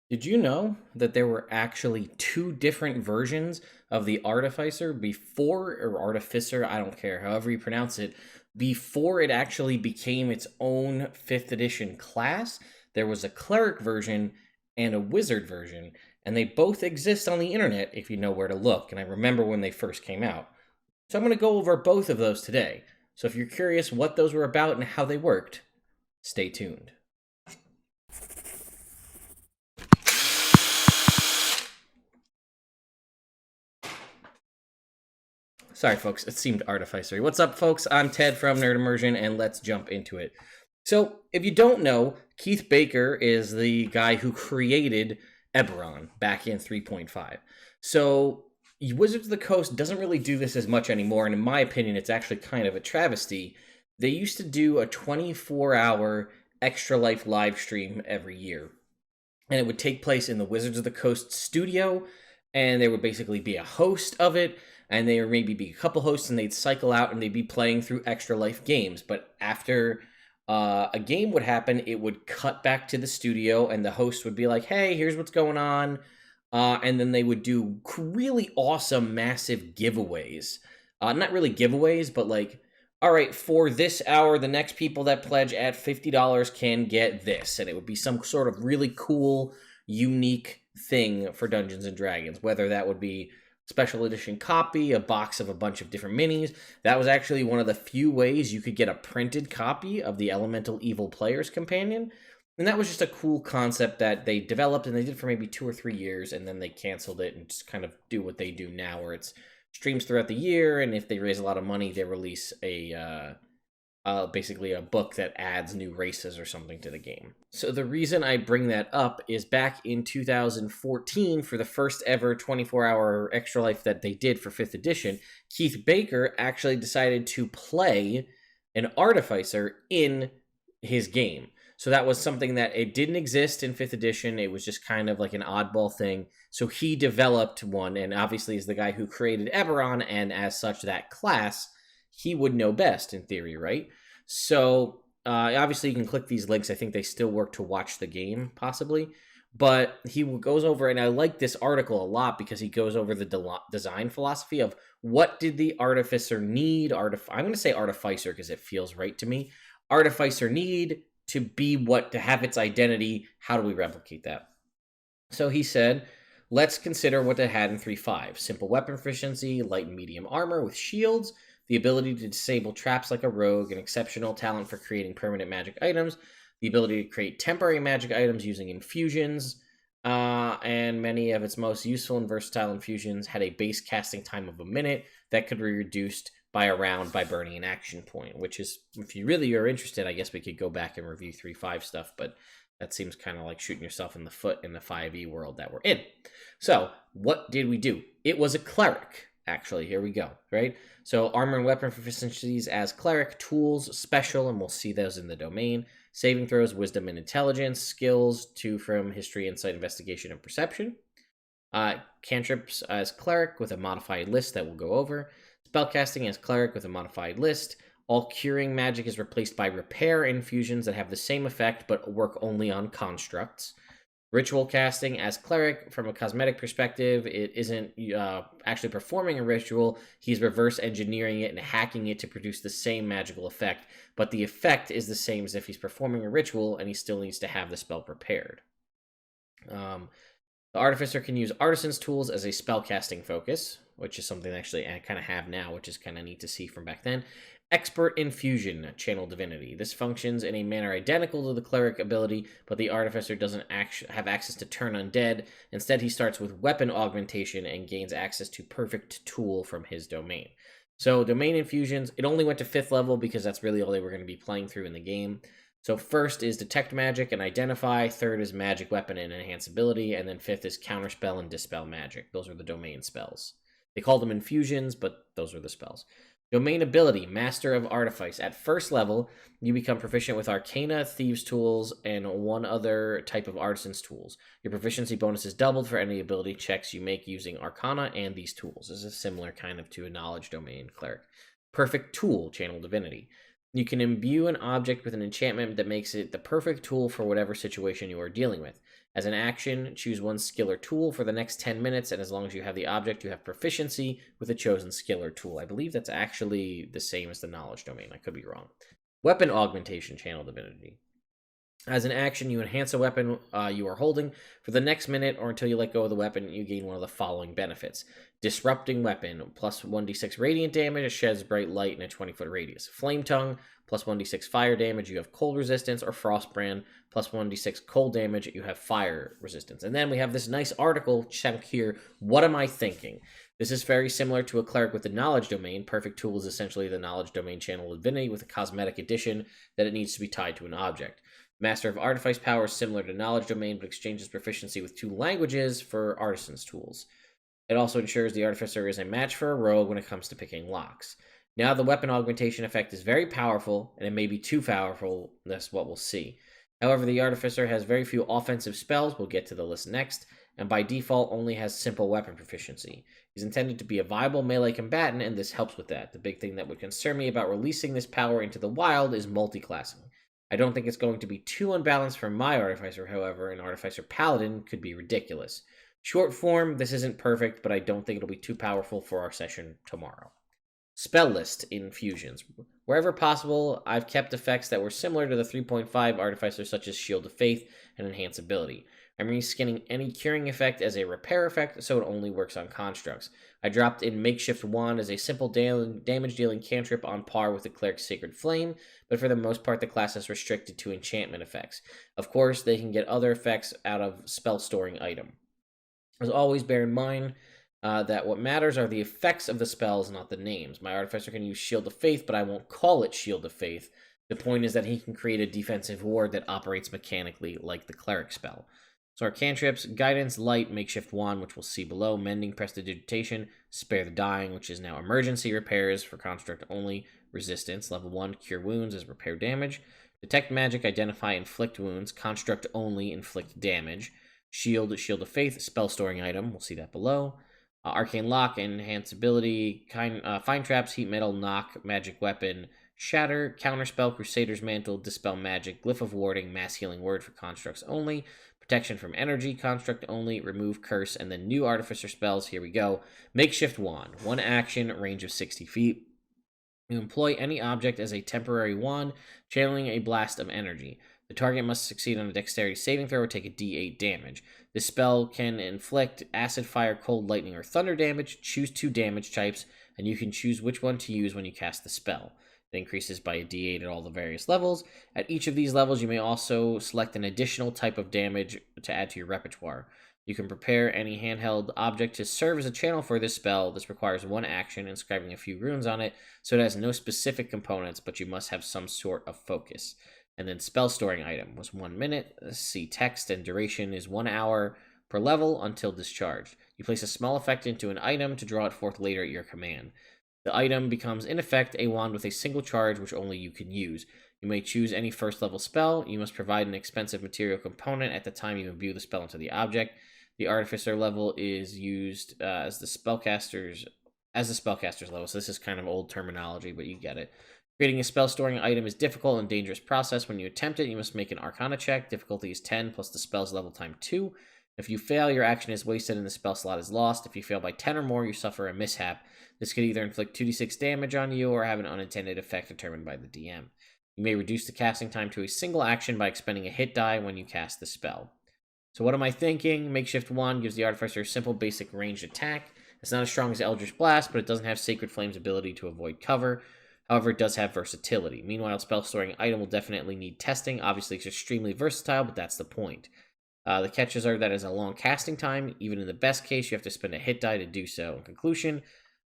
Did you know that there were actually two different versions of the Artificer before, or Artificer, I don't care, however you pronounce it, before it actually became its own 5th edition class? There was a Cleric version and a Wizard version, and they both exist on the internet if you know where to look, and I remember when they first came out. So I'm going to go over both of those today. So if you're curious what those were about and how they worked, stay tuned. Sorry, folks, it seemed artificery. What's up, folks? I'm Ted from Nerd Immersion, and let's jump into it. So, if you don't know, Keith Baker is the guy who created Eberron back in 3.5. So, Wizards of the Coast doesn't really do this as much anymore, and in my opinion, it's actually kind of a travesty. They used to do a 24-hour Extra Life live stream every year, and it would take place in the Wizards of the Coast studio, and there would basically be a host of it, and there would maybe be a couple hosts, and they'd cycle out and they'd be playing through Extra Life games. But after a game would happen, it would cut back to the studio, and the host would be like, hey, here's what's going on. And then they would do really awesome, massive giveaways. Not really giveaways, but like, all right, for this hour, the next people that pledge at $50 can get this. And it would be some sort of really cool, unique thing for Dungeons and Dragons, whether that would be special edition copy, a box of a bunch of different minis. That was actually one of the few ways you could get a printed copy of the Elemental Evil Player's Companion. And that was just a cool concept that they developed, and they did for maybe 2 or 3 years, and then they canceled it and just kind of do what they do now, where it's streams throughout the year, and if they raise a lot of money, they release basically a book that adds new races or something to the game. So the reason I bring that up is back in 2014, for the first ever 24-hour Extra Life that they did for 5th edition, Keith Baker actually decided to play an Artificer in his game. So that was something that it didn't exist in 5th edition. It was just kind of like an oddball thing. So he developed one, and obviously is the guy who created Eberron, and as such, that class, he would know best in theory, right? So obviously you can click these links. I think they still work to watch the game, possibly. But he goes over, and I like this article a lot because he goes over the design philosophy of what did the Artificer need, I'm going to say Artificer because it feels right to me. Artificer need to be to have its identity. How do we replicate that? So he said, let's consider what they had in 3.5. Simple weapon proficiency, light and medium armor with shields, the ability to disable traps like a rogue, an exceptional talent for creating permanent magic items, the ability to create temporary magic items using infusions, and many of its most useful and versatile infusions had a base casting time of a minute that could be reduced by a round by burning an action point, which is, if you really are interested, I guess we could go back and review 3.5 stuff, but that seems kind of like shooting yourself in the foot in the 5e world that we're in. So, what did we do? It was a Cleric, actually. Here we go, right? So, armor and weapon proficiencies as Cleric, tools, special, and we'll see those in the domain. Saving throws, wisdom and intelligence, skills, 2 from history, insight, investigation, and perception. Cantrips as Cleric with a modified list that we'll go over. Spellcasting as Cleric with a modified list. All curing magic is replaced by repair infusions that have the same effect but work only on constructs. Ritual casting as Cleric, from a cosmetic perspective, it isn't actually performing a ritual. He's reverse engineering it and hacking it to produce the same magical effect, but the effect is the same as if he's performing a ritual, and he still needs to have the spell prepared. The Artificer can use Artisan's tools as a spellcasting focus, which is something actually I kind of have now, which is kind of neat to see from back then. Expert Infusion, Channel Divinity. This functions in a manner identical to the Cleric ability, but the Artificer doesn't have access to turn undead. Instead, he starts with weapon augmentation and gains access to Perfect Tool from his domain. So, domain infusions, it only went to 5th level because that's really all they were going to be playing through in the game. So first is Detect Magic and Identify, third is Magic Weapon and Enhance Ability, and then 5th is Counterspell and Dispel Magic. Those are the domain spells. They call them infusions, but those are the spells. Domain Ability, Master of Artifice. At 1st level, you become proficient with Arcana, Thieves' Tools, and one other type of Artisan's Tools. Your proficiency bonus is doubled for any ability checks you make using Arcana and these tools. This is similar kind of to a Knowledge Domain Cleric. Perfect Tool, Channel Divinity. You can imbue an object with an enchantment that makes it the perfect tool for whatever situation you are dealing with. As an action, choose one skill or tool for the next 10 minutes, and as long as you have the object, you have proficiency with a chosen skill or tool. I believe that's actually the same as the knowledge domain. I could be wrong. Weapon augmentation, channel divinity. As an action, you enhance a weapon you are holding. For the next minute or until you let go of the weapon, you gain one of the following benefits. Disrupting weapon, plus 1d6 radiant damage, it sheds bright light in a 20-foot radius. Flame tongue, plus 1d6 fire damage, you have cold resistance, or frostbrand, plus 1d6 cold damage, you have fire resistance. And then we have this nice article chunk here, What Am I Thinking? This is very similar to a cleric with the knowledge domain. Perfect tool is essentially the knowledge domain channel divinity with a cosmetic addition that it needs to be tied to an object. Master of Artifice power is similar to knowledge domain, but exchanges proficiency with 2 languages for artisan's tools. It also ensures the Artificer is a match for a rogue when it comes to picking locks. Now the weapon augmentation effect is very powerful, and it may be too powerful. That's what we'll see. However, the Artificer has very few offensive spells, we'll get to the list next, and by default only has simple weapon proficiency. He's intended to be a viable melee combatant, and this helps with that. The big thing that would concern me about releasing this power into the wild is multiclassing. I don't think it's going to be too unbalanced for my Artificer, however. An Artificer Paladin could be ridiculous. Short form, this isn't perfect, but I don't think it'll be too powerful for our session tomorrow. Spell list infusions. Wherever possible, I've kept effects that were similar to the 3.5 Artificer, such as Shield of Faith and Enhance Ability. I'm reskinning any curing effect as a repair effect, so it only works on constructs. I dropped in Makeshift Wand as a simple damage-dealing cantrip on par with the Cleric's Sacred Flame, but for the most part the class is restricted to enchantment effects. Of course, they can get other effects out of spell-storing item. As always, bear in mind that what matters are the effects of the spells, not the names. My Artificer can use Shield of Faith, but I won't call it Shield of Faith. The point is that he can create a defensive ward that operates mechanically like the Cleric spell. So our cantrips, Guidance, Light, Makeshift Wand, which we'll see below, Mending, Prestidigitation, Spare the Dying, which is now Emergency Repairs for Construct only, Resistance, Level 1, Cure Wounds as Repair Damage, Detect Magic, Identify, Inflict Wounds, Construct only, Inflict Damage, Shield, Shield of Faith, Spell Storing Item, we'll see that below, Arcane Lock, Enhance Ability, Find Traps, Heat Metal, Knock, Magic Weapon, Shatter, Counterspell, Crusader's Mantle, Dispel Magic, Glyph of Warding, Mass Healing Word for Constructs only, Protection from Energy, Construct only, Remove Curse, and then new Artificer spells. Here we go. Makeshift Wand. 1 action, range of 60 feet. You employ any object as a temporary wand, channeling a blast of energy. The target must succeed on a dexterity saving throw or take a d8 damage. This spell can inflict acid, fire, cold, lightning, or thunder damage. Choose 2 damage types, and you can choose which one to use when you cast the spell. It increases by a d8 at all the various levels. At each of these levels, you may also select an additional type of damage to add to your repertoire. You can prepare any handheld object to serve as a channel for this spell. This requires 1 action, inscribing a few runes on it, so it has no specific components, but you must have some sort of focus. And then spell storing item was 1 minute. See text, and duration is 1 hour per level until discharged. You place a small effect into an item to draw it forth later at your command. The item becomes, in effect, a wand with a single charge which only you can use. You may choose any first level spell. You must provide an expensive material component at the time you imbue the spell into the object. The Artificer level is used as the spellcaster's level, so this is kind of old terminology, but you get it. Creating a spell storing item is difficult and dangerous process. When you attempt it, you must make an Arcana check. Difficulty is 10 plus the spell's level time 2. If you fail, your action is wasted and the spell slot is lost. If you fail by 10 or more, you suffer a mishap. This could either inflict 2d6 damage on you or have an unintended effect determined by the DM. You may reduce the casting time to a single action by expending a hit die when you cast the spell. So what am I thinking? Makeshift Wand gives the Artificer a simple basic ranged attack. It's not as strong as Eldritch Blast, but it doesn't have Sacred Flame's ability to avoid cover. However, it does have versatility. Meanwhile, spell storing item will definitely need testing. Obviously, it's extremely versatile, but that's the point. The catches are that it's a long casting time. Even in the best case, you have to spend a hit die to do so. In conclusion,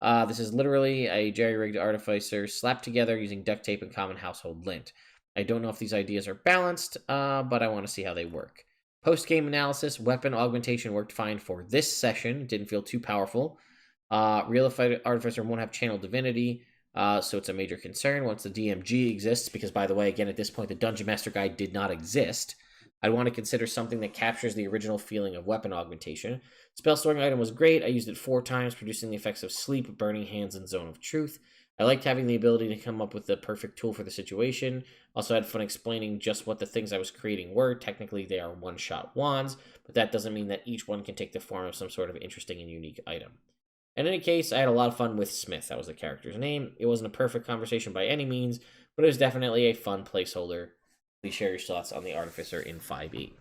this is literally a jerry-rigged Artificer slapped together using duct tape and common household lint. I don't know if these ideas are balanced, but I want to see how they work. Post-game analysis, weapon augmentation worked fine for this session. Didn't feel too powerful. Real Artificer won't have channel divinity, so it's a major concern once the DMG exists, because, by the way, again, at this point, the Dungeon Master Guide did not exist. I'd want to consider something that captures the original feeling of weapon augmentation. Spell storing item was great. I used it 4 times, producing the effects of Sleep, Burning Hands, and Zone of Truth. I liked having the ability to come up with the perfect tool for the situation. Also had fun explaining just what the things I was creating were. Technically, they are one-shot wands, but that doesn't mean that each one can take the form of some sort of interesting and unique item. In any case, I had a lot of fun with Smith. That was the character's name. It wasn't a perfect conversation by any means, but it was definitely a fun placeholder. Please share your thoughts on the Artificer in 5e.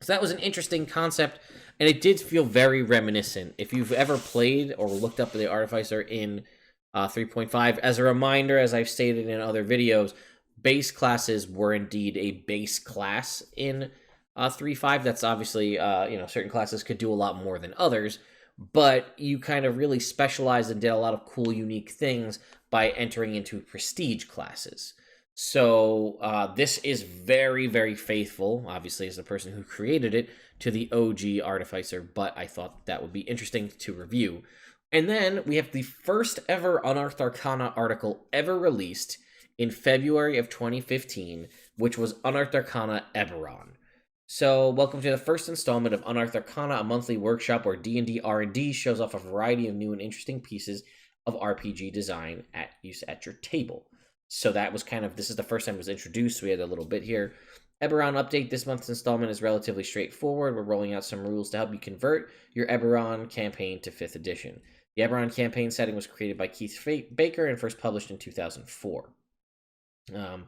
So that was an interesting concept, and it did feel very reminiscent. If you've ever played or looked up the Artificer in 3.5, as a reminder, as I've stated in other videos, base classes were indeed a base class in 3.5. That's obviously, certain classes could do a lot more than others, but you kind of really specialized and did a lot of cool, unique things by entering into prestige classes. So this is very, very faithful, obviously, as the person who created it, to the OG Artificer, but I thought that would be interesting to review. And then we have the first ever Unearthed Arcana article ever released in February of 2015, which was Unearthed Arcana Eberron. So welcome to the first installment of Unearthed Arcana, a monthly workshop where D&D R&D shows off a variety of new and interesting pieces of RPG design at your table. So that was this is the first time it was introduced. We had a little bit here. Eberron update. This month's installment is relatively straightforward. We're rolling out some rules to help you convert your Eberron campaign to 5th edition. The Eberron campaign setting was created by Keith Baker and first published in 2004. And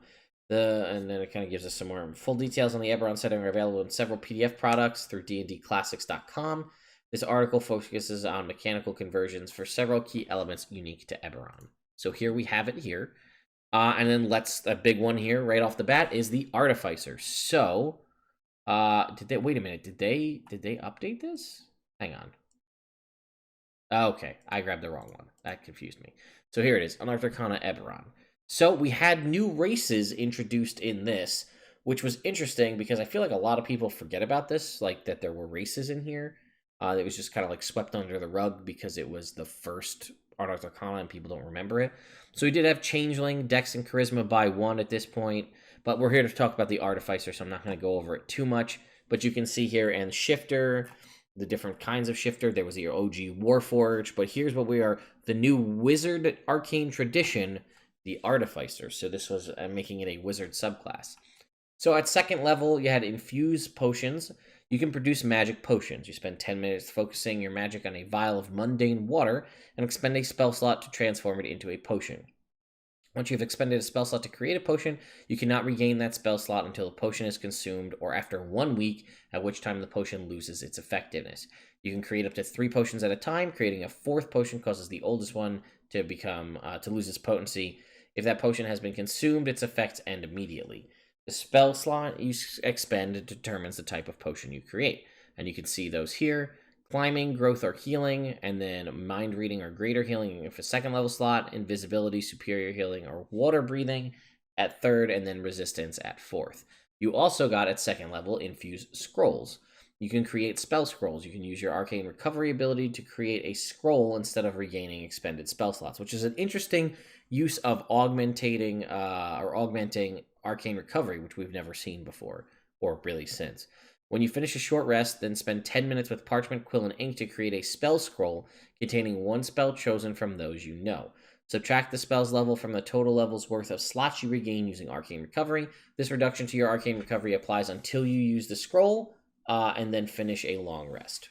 then it kind of gives us some more full details on the Eberron setting are available in several PDF products through dndclassics.com. This article focuses on mechanical conversions for several key elements unique to Eberron. So here we have it here. And then a big one here right off the bat is the Artificer. So, wait a minute, did they update this? Hang on. Okay, I grabbed the wrong one. That confused me. So here it is, Unearthed Arcana Eberron. So we had new races introduced in this, which was interesting because I feel like a lot of people forget about this, like that there were races in here. It was just kind of like swept under the rug because it was the first Unearthed Arcana and people don't remember it. So we did have Changeling, Dex, and Charisma by 1 at this point, but we're here to talk about the Artificer, so I'm not going to go over it too much. But you can see here, and Shifter, the different kinds of Shifter. There was the OG Warforged, but here's what we are, the new Wizard Arcane Tradition, the Artificer. So this was making it a Wizard subclass. So at 2nd level, you had Infuse Potions. You can produce magic potions. You spend 10 minutes focusing your magic on a vial of mundane water and expend a spell slot to transform it into a potion. Once you've expended a spell slot to create a potion, you cannot regain that spell slot until the potion is consumed or after 1 week, at which time the potion loses its effectiveness. You can create up to 3 potions at a time. Creating a 4th potion causes the oldest one to lose its potency. If that potion has been consumed, its effects end immediately. The spell slot you expend determines the type of potion you create. And you can see those here. Climbing, growth, or healing, and then mind reading or greater healing if a 2nd level slot, invisibility, superior healing, or water breathing at 3rd, and then resistance at 4th. You also got at 2nd level infuse scrolls. You can create spell scrolls. You can use your arcane recovery ability to create a scroll instead of regaining expended spell slots, which is an interesting use of augmenting arcane recovery, which we've never seen before, or really since. When you finish a short rest, then spend 10 minutes with parchment, quill, and ink to create a spell scroll containing 1 spell chosen from those you know. Subtract the spell's level from the total level's worth of slots you regain using arcane recovery. This reduction to your arcane recovery applies until you use the scroll, and then finish a long rest.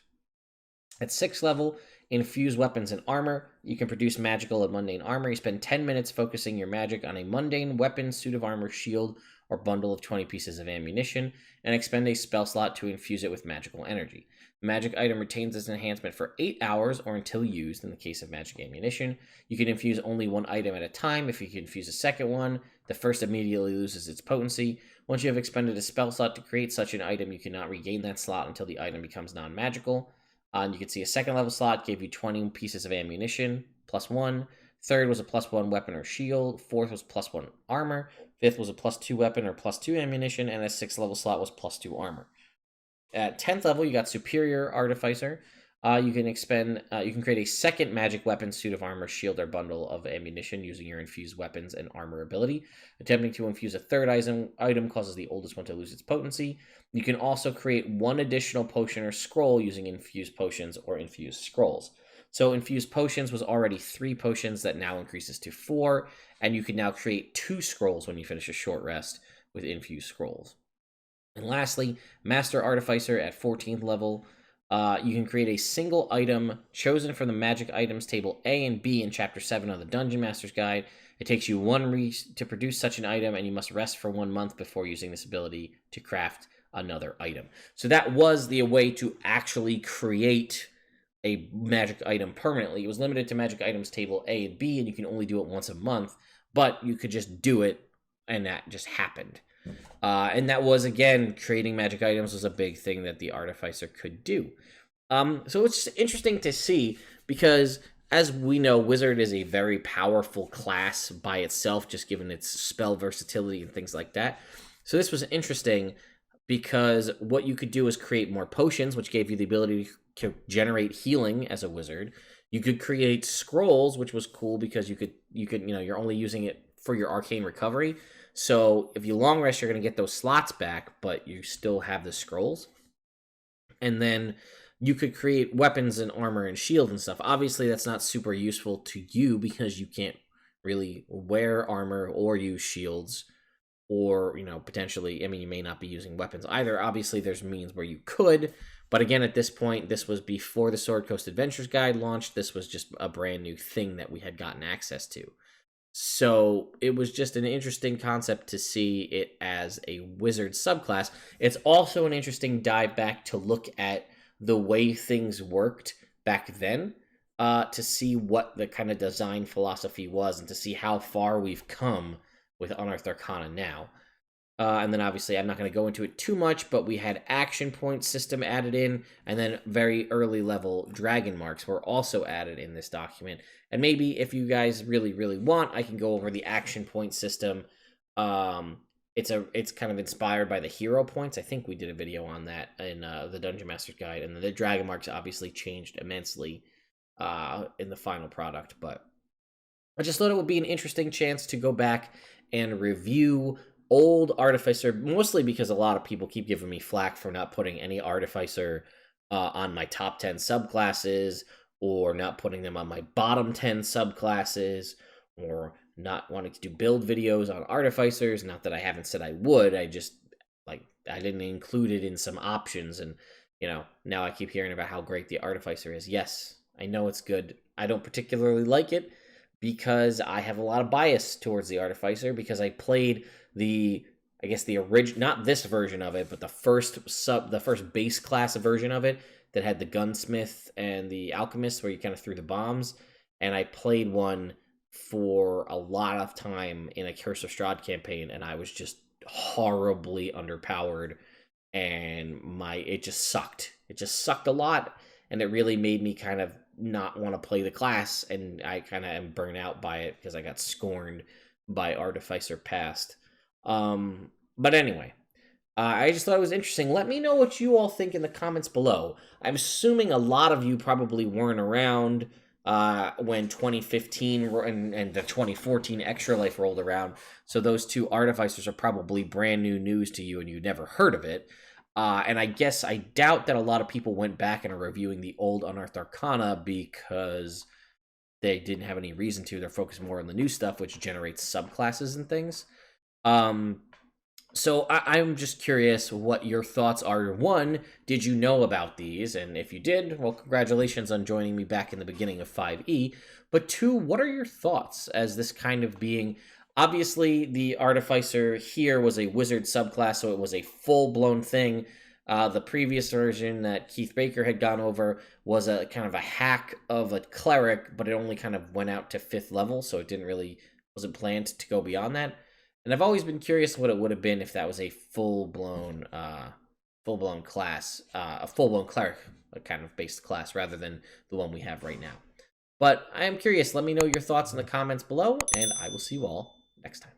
At 6th level, infuse weapons and armor. You can produce magical and mundane armor. You spend 10 minutes focusing your magic on a mundane weapon, suit of armor, shield, or bundle of 20 pieces of ammunition, and expend a spell slot to infuse it with magical energy. The magic item retains its enhancement for 8 hours or until used in the case of magic ammunition. You can infuse only 1 item at a time. If you can infuse a second one, the first immediately loses its potency. Once you have expended a spell slot to create such an item, you cannot regain that slot until the item becomes non-magical. And you can see a 2nd level slot gave you 20 pieces of ammunition, +1. 3rd was a +1 weapon or shield. 4th was +1 armor. 5th was a +2 weapon or +2 ammunition. And a 6th level slot was +2 armor. At 10th level, you got Superior Artificer. You can create a 2nd magic weapon, suit of armor, shield, or bundle of ammunition using your infused weapons and armor ability. Attempting to infuse a 3rd item causes the oldest one to lose its potency. You can also create 1 additional potion or scroll using infused potions or infused scrolls. So infused potions was already 3 potions that now increases to 4, and you can now create 2 scrolls when you finish a short rest with infused scrolls. And lastly, Master Artificer at 14th level. You can create a single item chosen from the magic items table A and B in Chapter 7 of the Dungeon Master's Guide. It takes you 1 to produce such an item, and you must rest for 1 month before using this ability to craft another item. So that was the way to actually create a magic item permanently. It was limited to magic items table A and B, and you can only do it once a month, but you could just do it, and that just happened. And that was, again, creating magic items was a big thing that the Artificer could do. So it's interesting to see, because as we know, Wizard is a very powerful class by itself, just given its spell versatility and things like that. So this was interesting because what you could do is create more potions, which gave you the ability to generate healing as a wizard. You could create scrolls, which was cool because you could you're only using it for your arcane recovery. So if you long rest, you're going to get those slots back, but you still have the scrolls. And then you could create weapons and armor and shield and stuff. Obviously, that's not super useful to you because you can't really wear armor or use shields, or, potentially, you may not be using weapons either. Obviously, there's means where you could, but again, at this point, this was before the Sword Coast Adventures Guide launched. This was just a brand new thing that we had gotten access to. So it was just an interesting concept to see it as a wizard subclass. It's also an interesting dive back to look at the way things worked back then, to see what the kind of design philosophy was and to see how far we've come with Unearthed Arcana now. And then obviously I'm not going to go into it too much, but we had action point system added in, and then very early level dragon marks were also added in this document. And maybe if you guys really, really want, I can go over the action point system. It's kind of inspired by the hero points. I think we did a video on that in the Dungeon Master's Guide, and the dragon marks obviously changed immensely in the final product. But I just thought it would be an interesting chance to go back and review old Artificer, mostly because a lot of people keep giving me flack for not putting any Artificer on my top 10 subclasses, or not putting them on my bottom 10 subclasses, or not wanting to do build videos on Artificers. Not that I haven't said I would, I just, I didn't include it in some options, and, now I keep hearing about how great the Artificer is. Yes, I know it's good. I don't particularly like it, because I have a lot of bias towards the Artificer, because I played the original, not this version of it, but the first base class version of it that had the gunsmith and the alchemist, where you kind of threw the bombs. And I played one for a lot of time in a Curse of Strahd campaign, and I was just horribly underpowered, and it just sucked. It just sucked a lot, and it really made me kind of not want to play the class, and I kind of am burnt out by it because I got scorned by Artificer past. But anyway, I just thought it was interesting. Let me know what you all think in the comments below. I'm assuming a lot of you probably weren't around when 2015 and the 2014 Extra Life rolled around, so those two Artificers are probably brand new news to you and you never heard of it. And I guess I doubt that a lot of people went back and are reviewing the old Unearthed Arcana because they didn't have any reason to. They're focused more on the new stuff, which generates subclasses and things. So I'm just curious what your thoughts are. One, did you know about these? And if you did, well, congratulations on joining me back in the beginning of 5e. But two, what are your thoughts as this kind of being... Obviously, the Artificer here was a wizard subclass, so it was a full-blown thing. The previous version that Keith Baker had gone over was a kind of a hack of a cleric, but it only kind of went out to 5th level, so it wasn't planned to go beyond that. And I've always been curious what it would have been if that was a full-blown class, a full-blown cleric kind of based class, rather than the one we have right now. But I am curious. Let me know your thoughts in the comments below, and I will see you all next time.